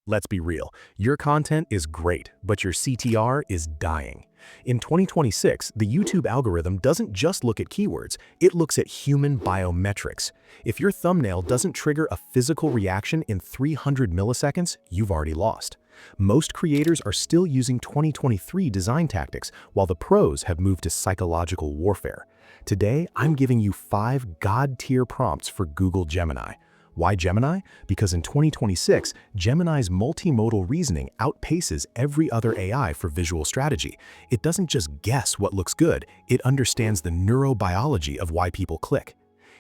Let's be real, your content is great, but your CTR is dying. In 2026, the YouTube algorithm doesn't just look at keywords, it looks at human biometrics. If your thumbnail doesn't trigger a physical reaction in 300 milliseconds, you've already lost. Most creators are still using 2023 design tactics, while the pros have moved to psychological warfare. Today, I'm giving you 5 God-tier prompts for Google Gemini. Why Gemini? Because in 2026, Gemini's multimodal reasoning outpaces every other AI for visual strategy. It doesn't just guess what looks good, it understands the neurobiology of why people click.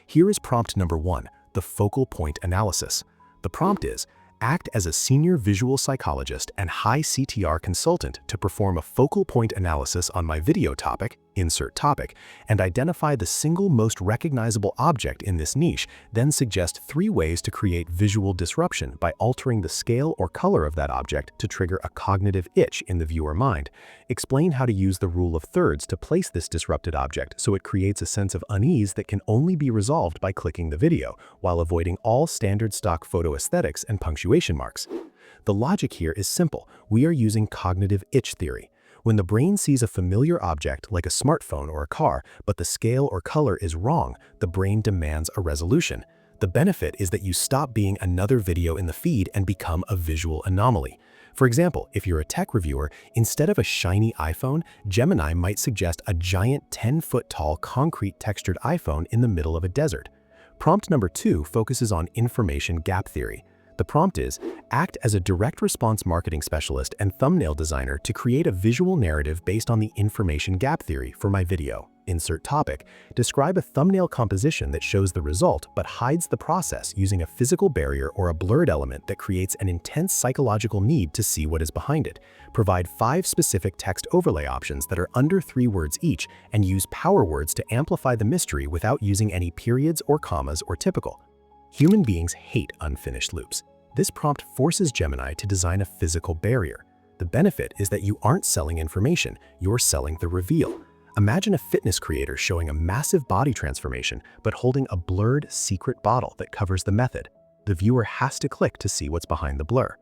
Here is prompt number 1, the focal point analysis. The prompt is, act as a senior visual psychologist and high CTR consultant to perform a focal point analysis on my video topic, insert topic, and identify the single most recognizable object in this niche, then suggest 3 ways to create visual disruption by altering the scale or color of that object to trigger a cognitive itch in the viewer mind. Explain how to use the rule of thirds to place this disrupted object so it creates a sense of unease that can only be resolved by clicking the video, while avoiding all standard stock photo aesthetics and punctuation marks. The logic here is simple. We are using cognitive itch theory. When the brain sees a familiar object like a smartphone or a car, but the scale or color is wrong, the brain demands a resolution. The benefit is that you stop being another video in the feed and become a visual anomaly. For example, if you're a tech reviewer, instead of a shiny iPhone, Gemini might suggest a giant 10-foot-tall concrete textured iPhone in the middle of a desert. Prompt number 2 focuses on information gap theory. The prompt is, act as a direct response marketing specialist and thumbnail designer to create a visual narrative based on the information gap theory for my video. Insert topic. Describe a thumbnail composition that shows the result but hides the process using a physical barrier or a blurred element that creates an intense psychological need to see what is behind it. Provide 5 specific text overlay options that are under 3 words each and use power words to amplify the mystery without using any periods or commas or typical. Human beings hate unfinished loops. This prompt forces Gemini to design a physical barrier. The benefit is that you aren't selling information, you're selling the reveal. Imagine a fitness creator showing a massive body transformation, but holding a blurred secret bottle that covers the method. The viewer has to click to see what's behind the blur.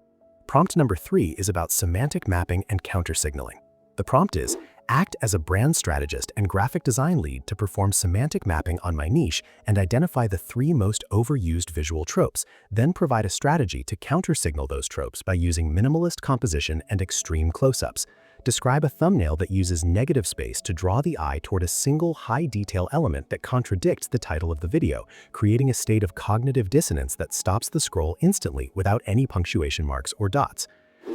Prompt number 3 is about semantic mapping and counter-signaling. The prompt is, act as a brand strategist and graphic design lead to perform semantic mapping on my niche and identify the 3 most overused visual tropes, then provide a strategy to counter-signal those tropes by using minimalist composition and extreme close-ups. Describe a thumbnail that uses negative space to draw the eye toward a single high-detail element that contradicts the title of the video, creating a state of cognitive dissonance that stops the scroll instantly without any punctuation marks or dots.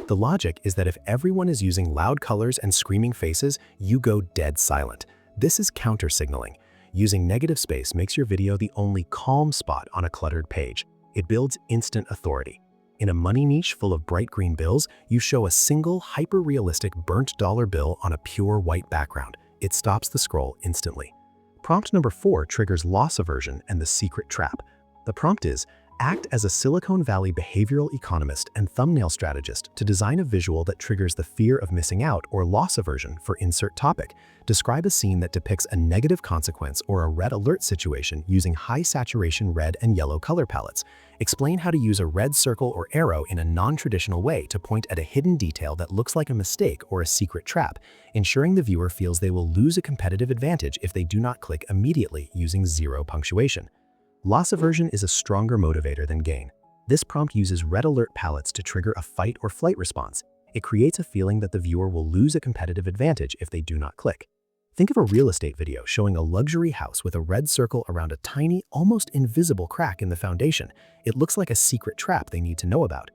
The logic is that if everyone is using loud colors and screaming faces, you go dead silent. This is counter-signaling. Using negative space makes your video the only calm spot on a cluttered page. It builds instant authority. In a money niche full of bright green bills, you show a single hyper-realistic burnt dollar bill on a pure white background. It stops the scroll instantly. Prompt number 4 triggers loss aversion and the secret trap. The prompt is, act as a Silicon Valley behavioral economist and thumbnail strategist to design a visual that triggers the fear of missing out or loss aversion for insert topic. Describe a scene that depicts a negative consequence or a red alert situation using high saturation red and yellow color palettes. Explain how to use a red circle or arrow in a non-traditional way to point at a hidden detail that looks like a mistake or a secret trap, ensuring the viewer feels they will lose a competitive advantage if they do not click immediately using 0 punctuation. Loss aversion is a stronger motivator than gain. This prompt uses red alert palettes to trigger a fight or flight response. It creates a feeling that the viewer will lose a competitive advantage if they do not click. Think of a real estate video showing a luxury house with a red circle around a tiny, almost invisible crack in the foundation. It looks like a secret trap they need to know about.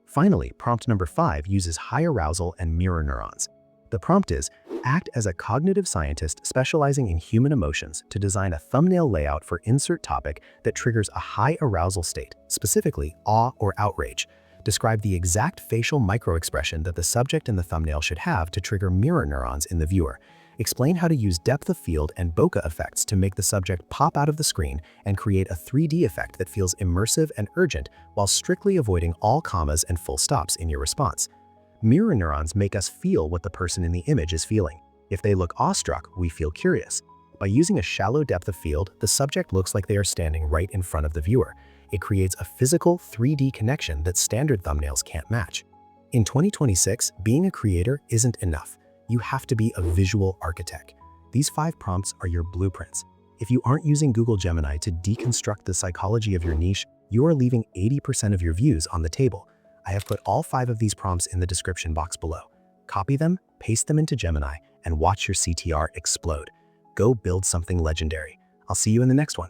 Finally, prompt number 5 uses high arousal and mirror neurons. The prompt is, act as a cognitive scientist specializing in human emotions to design a thumbnail layout for insert topic that triggers a high arousal state, specifically awe or outrage. Describe the exact facial microexpression that the subject in the thumbnail should have to trigger mirror neurons in the viewer. Explain how to use depth of field and bokeh effects to make the subject pop out of the screen and create a 3D effect that feels immersive and urgent while strictly avoiding all commas and full stops in your response. Mirror neurons make us feel what the person in the image is feeling. If they look awestruck, we feel curious. By using a shallow depth of field, the subject looks like they are standing right in front of the viewer. It creates a physical 3D connection that standard thumbnails can't match. In 2026, being a creator isn't enough. You have to be a visual architect. These 5 prompts are your blueprints. If you aren't using Google Gemini to deconstruct the psychology of your niche, you are leaving 80% of your views on the table. I have put all 5 of these prompts in the description box below. Copy them, paste them into Gemini, and watch your CTR explode. Go build something legendary. I'll see you in the next one.